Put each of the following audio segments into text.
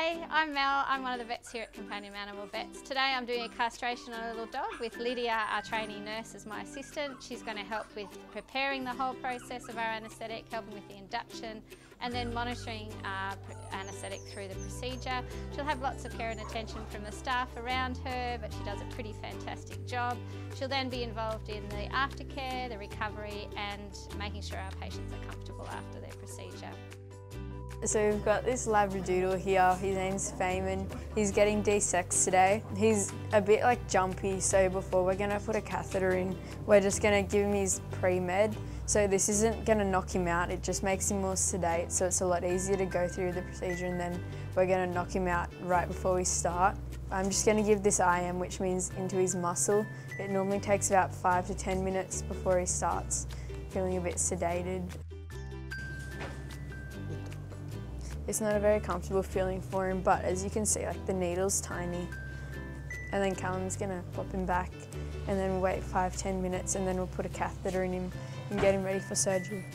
G'day, I'm Mel. I'm one of the vets here at Companion Animal Vets. Today I'm doing a castration on a little dog with Lydia, our trainee nurse, as my assistant. She's going to help with preparing the whole process of our anaesthetic, helping with the induction, and then monitoring our anaesthetic through the procedure. She'll have lots of care and attention from the staff around her, but she does a pretty fantastic job. She'll then be involved in the aftercare, the recovery, and making sure our patients are comfortable after their procedure. So we've got this labradoodle here, his name's Feynman. He's getting desexed today. He's a bit like jumpy, so before we're gonna put a catheter in, we're just gonna give him his pre-med. So this isn't gonna knock him out, it just makes him more sedate, so it's a lot easier to go through the procedure, and then we're gonna knock him out right before we start. I'm just gonna give this IM, which means into his muscle. It normally takes about 5 to 10 minutes before he starts feeling a bit sedated. It's not a very comfortable feeling for him, but as you can see, like the needle's tiny. And then Callum's gonna pop him back and then wait 5–10 minutes, and then we'll put a catheter in him and get him ready for surgery.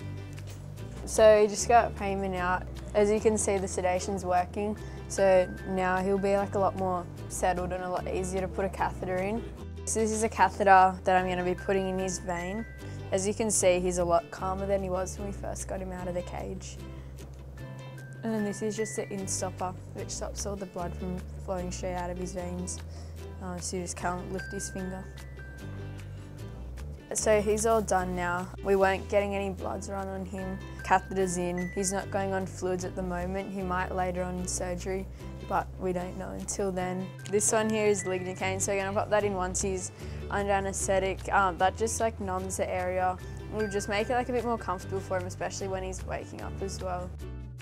So he just got Freyman out. As you can see, the sedation's working. So now he'll be like a lot more settled and a lot easier to put a catheter in. So this is a catheter that I'm gonna be putting in his vein. As you can see, he's a lot calmer than he was when we first got him out of the cage. And then this is just the in-stopper, which stops all the blood from flowing straight out of his veins. So you just can't lift his finger. So he's all done now. We weren't getting any bloods run on him. Catheter's in. He's not going on fluids at the moment. He might later on in surgery, but we don't know until then. This one here is lidocaine, so we're gonna pop that in once he's under anaesthetic. That just like numbs the area. We'll just make it like a bit more comfortable for him, especially when he's waking up as well.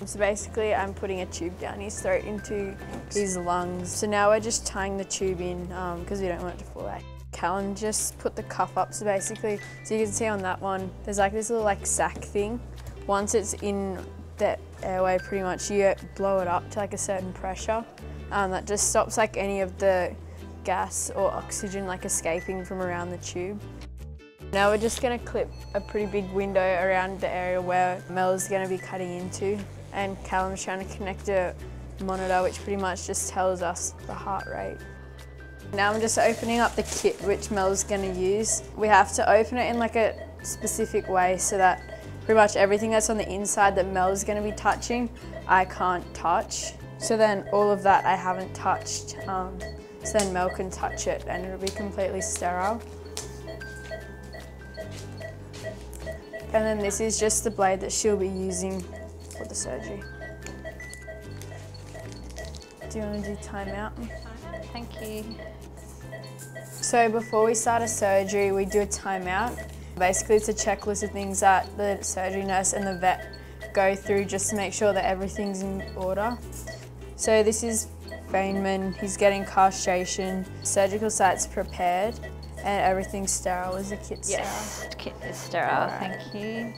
So basically I'm putting a tube down his throat into his lungs. So now we're just tying the tube in because we don't want it to fall out. Callum just put the cuff up, so basically, so you can see on that one, there's like this little like sac thing. Once it's in the airway pretty much, you blow it up to like a certain pressure. That just stops like any of the gas or oxygen like escaping from around the tube. Now we're just going to clip a pretty big window around the area where Mel is going to be cutting into, and Callum's trying to connect a monitor which pretty much just tells us the heart rate. Now I'm just opening up the kit which Mel's going to use. We have to open it in like a specific way so that pretty much everything that's on the inside that Mel's going to be touching, I can't touch. So then all of that I haven't touched, so then Mel can touch it and it'll be completely sterile. And then this is just the blade that she'll be using for the surgery. Do you want to do timeout? Thank you. So before we start a surgery, we do a timeout. Basically, it's a checklist of things that the surgery nurse and the vet go through just to make sure that everything's in order. So this is Feynman. He's getting castration, surgical site's prepared, and everything's sterile. Is the kit sterile? Yes, the kit is sterile, thank you.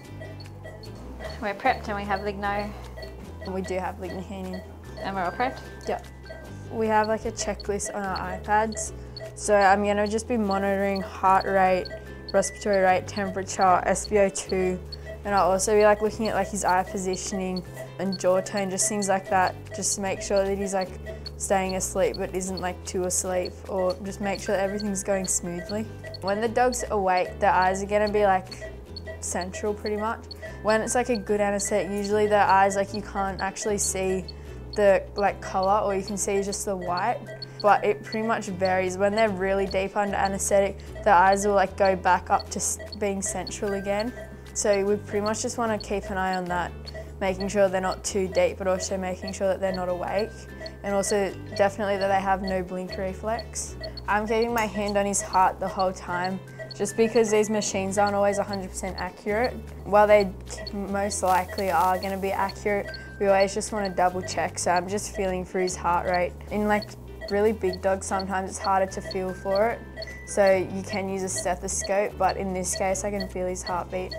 We're prepped and we have ligno. And we do have lidocaine. And we're all prepped? Yeah. We have like a checklist on our iPads. So I'm gonna just be monitoring heart rate, respiratory rate, temperature, SpO2, and I'll also be like looking at like his eye positioning and jaw tone, just things like that, just to make sure that he's like staying asleep but isn't like too asleep, or just make sure that everything's going smoothly. When the dog's awake, their eyes are gonna be like central pretty much. When it's like a good anaesthetic, usually their eyes, like you can't actually see the like colour, or you can see just the white, but it pretty much varies. When they're really deep under anaesthetic, their eyes will like go back up to being central again. So we pretty much just want to keep an eye on that, making sure they're not too deep, but also making sure that they're not awake, and also definitely that they have no blink reflex. I'm keeping my hand on his heart the whole time, just because these machines aren't always 100% accurate. While they most likely are going to be accurate, we always just want to double check, so I'm just feeling for his heart rate. In like really big dogs, sometimes it's harder to feel for it, so you can use a stethoscope, but in this case I can feel his heartbeat.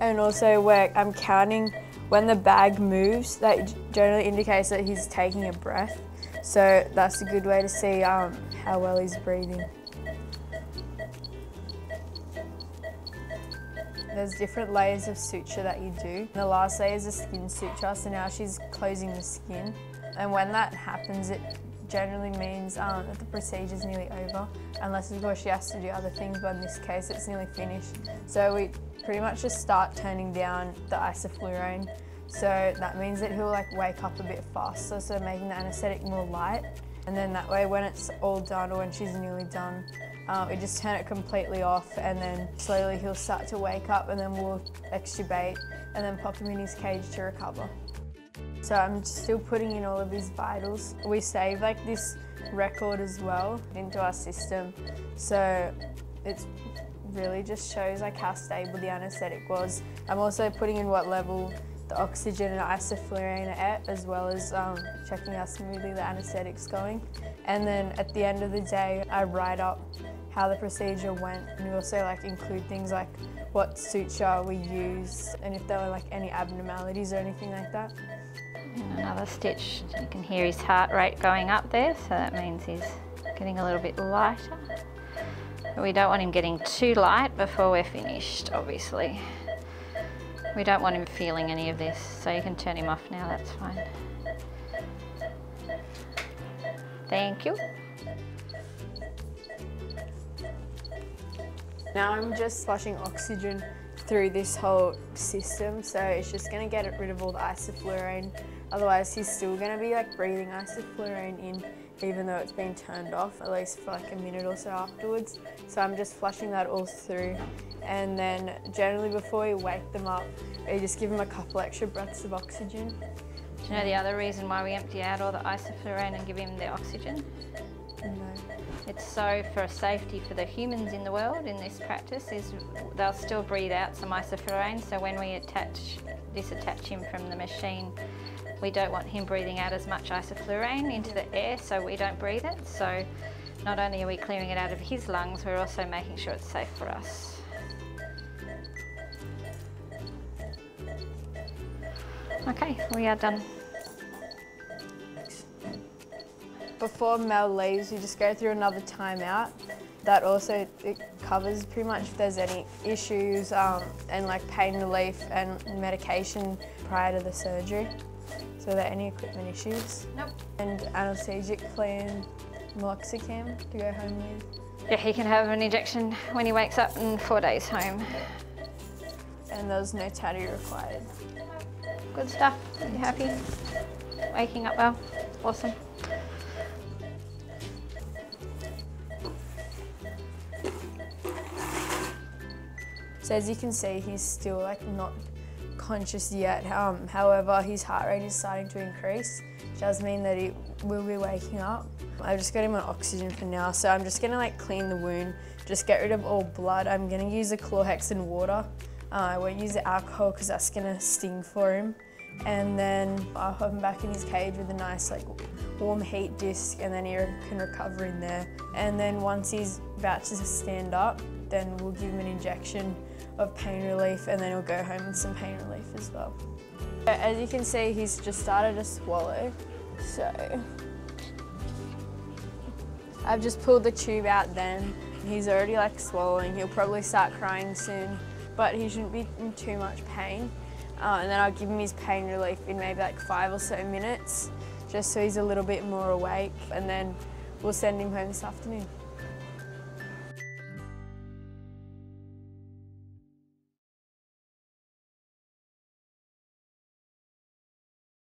And also I'm counting when the bag moves, that generally indicates that he's taking a breath, so that's a good way to see how well he's breathing. There's different layers of suture that you do. The last layer is a skin suture, so now she's closing the skin. And when that happens, it generally means that the procedure's nearly over, unless of course she has to do other things, but in this case it's nearly finished. So we pretty much just start turning down the isoflurane. So that means that he'll like wake up a bit faster, so making the anaesthetic more light. And then that way when it's all done, or when she's nearly done, we just turn it completely off, and then slowly he'll start to wake up, and then we'll extubate and then pop him in his cage to recover. So I'm still putting in all of his vitals. We save like this record as well into our system, so it really just shows like how stable the anaesthetic was. I'm also putting in what level the oxygen and isoflurane are at, as well as checking how smoothly the anaesthetic's going. And then at the end of the day, I write up how the procedure went, and we also like include things like what suture we used and if there were like any abnormalities or anything like that. And another stitch, you can hear his heart rate going up there, so that means he's getting a little bit lighter. But we don't want him getting too light before we're finished, obviously. We don't want him feeling any of this, so you can turn him off now, that's fine. Thank you. Now I'm just flushing oxygen through this whole system, so it's just going to get rid of all the isoflurane. Otherwise he's still going to be like breathing isoflurane in, even though it's been turned off, at least for like a minute or so afterwards. So I'm just flushing that all through, and then generally before we wake them up, we just give them a couple extra breaths of oxygen. Do you know the other reason why we empty out all the isoflurane and give him the oxygen? No. It's so for safety for the humans in the world in this practice, is they'll still breathe out some isoflurane, so when we disattach him from the machine, we don't want him breathing out as much isoflurane into the air, so we don't breathe it. So not only are we clearing it out of his lungs, we're also making sure it's safe for us. Okay, we are done. Before Mel leaves, we just go through another timeout. That also, it covers pretty much if there's any issues and like pain relief and medication prior to the surgery. So are there any equipment issues? Nope. And anaesthetic plan, meloxicam to go home with? Yeah, he can have an injection when he wakes up in 4 days home. And there's no tatty required. Good stuff. Are you happy? Waking up well? Awesome. So as you can see, he's still like not conscious yet. However, his heart rate is starting to increase, which does mean that he will be waking up. I've just got him on oxygen for now, so I'm just gonna like clean the wound, just get rid of all blood. I'm gonna use the chlorhex and water. I won't use the alcohol because that's gonna sting for him. And then I'll have him back in his cage with a nice like warm heat disc, and then he can recover in there. And then once he's about to stand up, then we'll give him an injection of pain relief, and then he'll go home with some pain relief as well. As you can see, he's just started to swallow, so I've just pulled the tube out then. He's already like swallowing. He'll probably start crying soon, but he shouldn't be in too much pain. And then I'll give him his pain relief in maybe like 5 or so minutes, just so he's a little bit more awake, and then we'll send him home this afternoon.